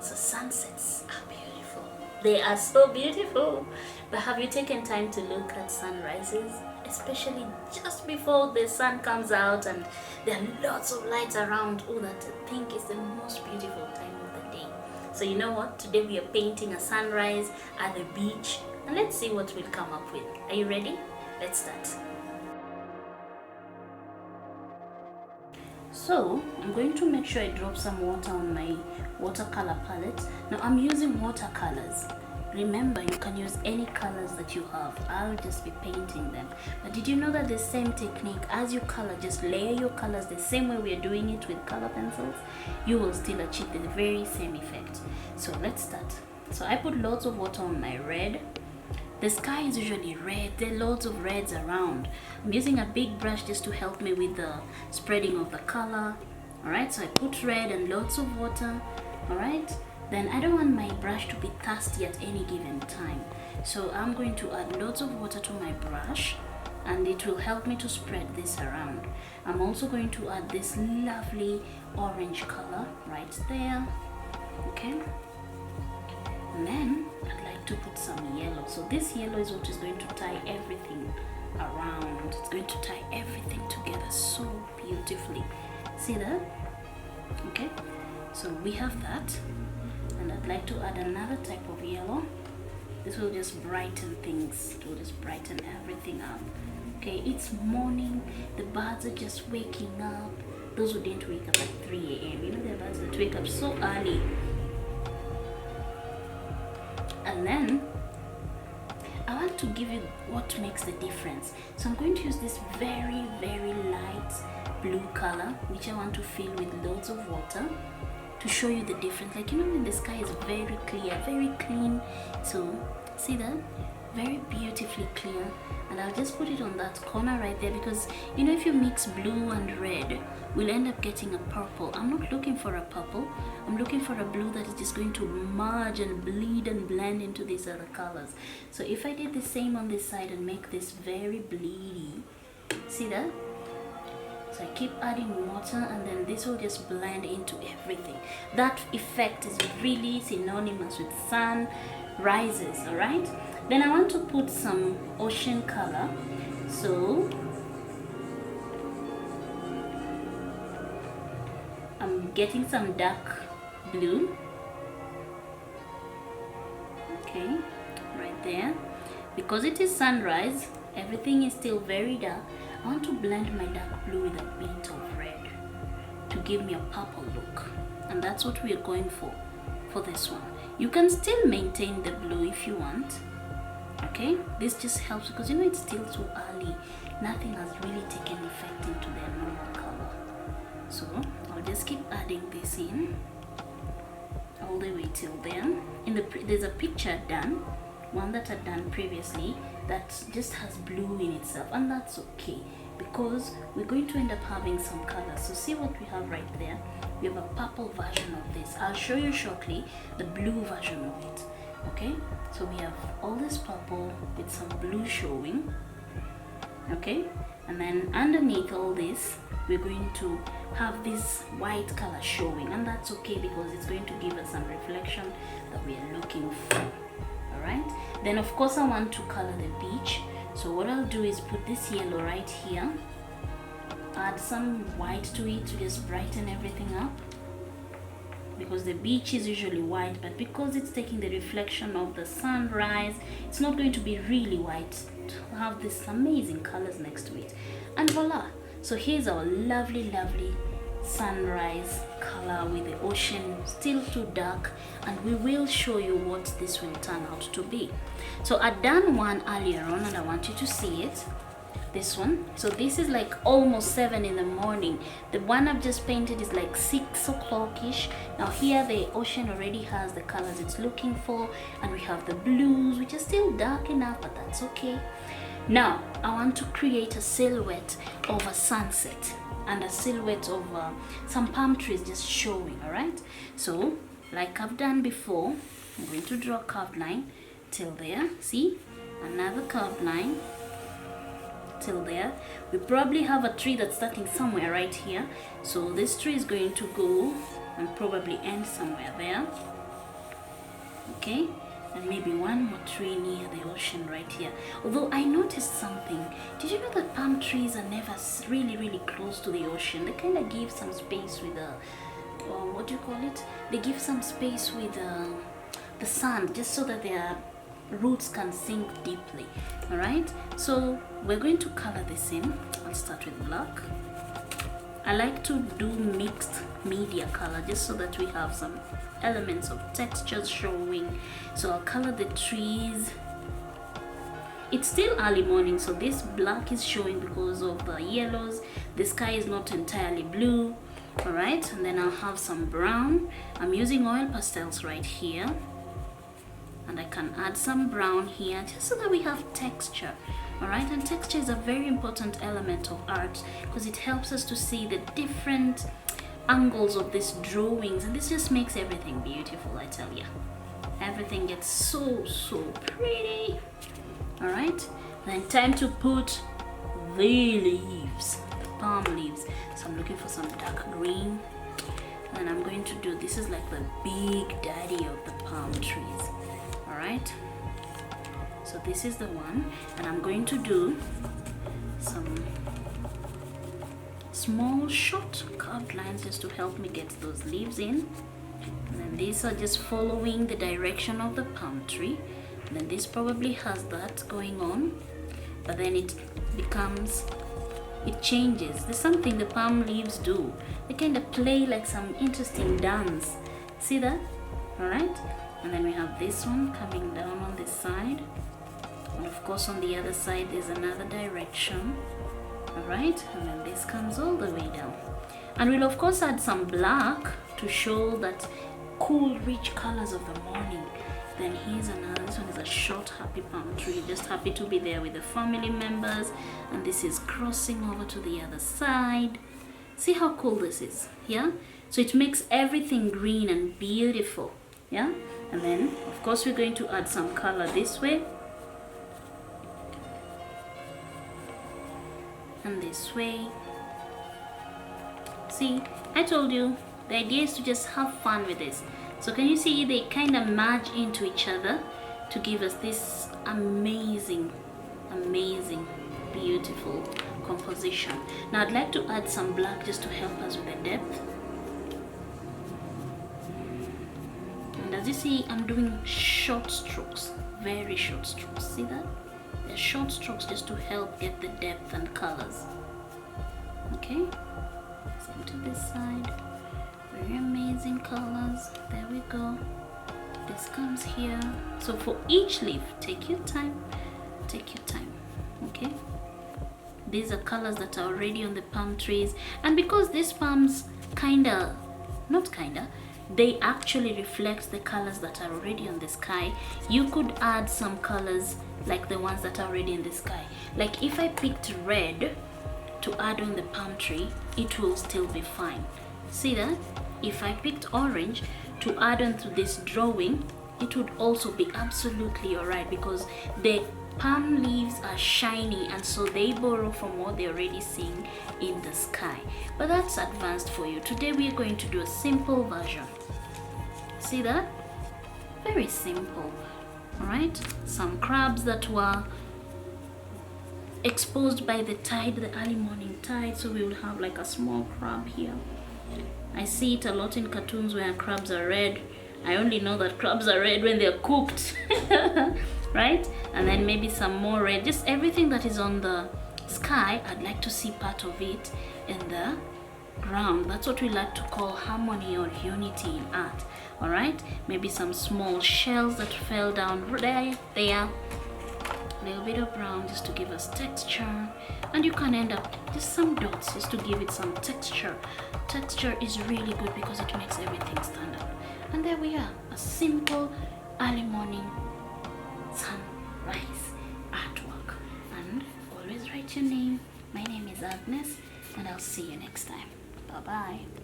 So sunsets are beautiful. They are so beautiful. But have you taken time to look at sunrises? Especially just before the sun comes out and there are lots of lights around. Oh, that I think is the most beautiful time of the day. So you know what? Today we are painting a sunrise at the beach. And let's see what we'll come up with. Are you ready? Let's start. So I'm going to make sure I drop some water on my watercolor palette. Now I'm using watercolors. Remember, you can use any colors that you have. I'll just be painting them. But did you know that the same technique, as you color, just layer your colors the same way we are doing it with color pencils, you will still achieve the very same effect. So let's start. So I put lots of water on my red. The sky is usually red. There are lots of reds around. I'm using a big brush just to help me with the spreading of the color. Alright, so I put red and lots of water. Alright, then I don't want my brush to be thirsty at any given time. So I'm going to add lots of water to my brush and it will help me to spread this around. I'm also going to add this lovely orange color right there. Okay, and then I'd like to put some yellow. So this yellow is what is going to tie everything around. It's going to tie everything together so beautifully. See that? Okay, so we have that, and I'd like to add another type of yellow. This will just brighten things. It will just brighten everything up. Okay, it's morning. The birds are just waking up. Those who didn't wake up at 3 a.m. You know, the birds that wake up so early. And then I want to give you what makes the difference. So I'm going to use this very, very light blue color, which I want to fill with loads of water to show you the difference. Like, you know, when the sky is very clear, very clean. So see that? Very beautifully clear. And I'll just put it on that corner right there, because you know, if you mix blue and red, we'll end up getting a purple. I'm not looking for a purple. I'm looking for a blue that is just going to merge and bleed and blend into these other colors. So if I did the same on this side and make this very bleedy, see that? So I keep adding water and then this will just blend into everything. That effect is really synonymous with sunrises, all right? Then I want to put some ocean color. So I'm getting some dark blue. Okay, right there. Because it is sunrise, everything is still very dark. I want to blend my dark blue with a bit of red to give me a purple look. And that's what we are going for this one. You can still maintain the blue if you want. Okay, this just helps because you know it's still too early. Nothing has really taken effect into their normal color. So I'll just keep adding this in all the way till then. There's a picture done, one that I've done previously, that just has blue in itself, and that's okay because we're going to end up having some colors. So see what we have right there. We have a purple version of this. I'll show you shortly the blue version of it. Okay, so we have all this purple with some blue showing. Okay, and then underneath all this we're going to have this white color showing, and that's okay because it's going to give us some reflection that we are looking for. All right, then of course I want to color the beach. So what I'll do is put this yellow right here, add some white to it to just brighten everything up, because the beach is usually white, but because it's taking the reflection of the sunrise, it's not going to be really white to have this amazing colors next to it. And voila, so here's our lovely sunrise color with the ocean still too dark, and we will show you what this will turn out to be. So I've done one earlier on and I want you to see it, this one. So this is like almost 7 in the morning. The one I've just painted is like 6 o'clock ish. Now here the ocean already has the colors it's looking for, and we have the blues, which are still dark enough, but that's okay. Now I want to create a silhouette of a sunset and a silhouette of some palm trees just showing. All right, so like I've done before, I'm going to draw a curved line till there. See, another curved line till there. We probably have a tree that's starting somewhere right here, so this tree is going to go and probably end somewhere there. okay, and maybe one more tree near the ocean right here. Although I noticed something. Did you know that palm trees are never really close to the ocean? They kind of give some space with the what do you call it? They give some space with the sand, just so that their roots can sink deeply. All right, so we're going to color this in. I'll start with black. I like to do mixed media color just so that we have some elements of textures showing. So I'll color the trees. It's still early morning, so this black is showing because of the yellows. The sky is not entirely blue. All right, and then I'll have some brown. I'm using oil pastels right here, and I can add some brown here just so that we have texture. All right, and texture is a very important element of art because it helps us to see the different angles of these drawings, and this just makes everything beautiful. I tell you, everything gets so pretty. All right, then time to put the leaves, the palm leaves. So I'm looking for some dark green, and I'm going to do, this is like the big daddy of the palm trees. All right, so this is the one, and I'm going to do some small short curved lines just to help me get those leaves in. And then these are just following the direction of the palm tree, and then this probably has that going on, but then it changes. There's something the palm leaves do. They kind of play like some interesting dance. See that? All right, and then we have this one coming down on this side, and of course on the other side there's another direction. All right, and then this comes all the way down, and we'll of course add some black to show that cool rich colors of the morning. Then here's another, this one is a short happy palm tree, just happy to be there with the family members, and this is crossing over to the other side. See how cool this is? Yeah, so it makes everything green and beautiful. Yeah, and then of course we're going to add some color this way and this way. See, I told you the idea is to just have fun with this. So can you see they kind of merge into each other to give us this amazing beautiful composition. Now I'd like to add some black just to help us with the depth. And as you see, I'm doing short strokes, very short strokes. See that? They're short strokes just to help get the depth and colors. Okay, same to this side. Very amazing colors. There we go. This comes here. So for each leaf, take your time. Okay, these are colors that are already on the palm trees, and because these palms they actually reflect the colors that are already on the sky, you could add some colors like the ones that are already in the sky. Like if I picked red to add on the palm tree, it will still be fine. See that? If I picked orange to add on to this drawing, it would also be absolutely alright, because the palm leaves are shiny, and so they borrow from what they're already seeing in the sky. But that's advanced for you. Today we are going to do a simple version. See that? Very simple. Alright, some crabs that were exposed by the tide, the early morning tide, so we will have like a small crab here. I see it a lot in cartoons where crabs are red. I only know that crabs are red when they're cooked. Right? And then maybe some more red. Just everything that is on the sky, I'd like to see part of it in the ground. That's what we like to call harmony or unity in art. Alright? Maybe some small shells that fell down there. A little bit of brown just to give us texture, and you can end up just some dots just to give it some texture. Texture is really good because it makes everything stand out. And there we are, a simple early morning sunrise artwork. And always write your name. My name is Agnes, and I'll see you next time. Bye bye.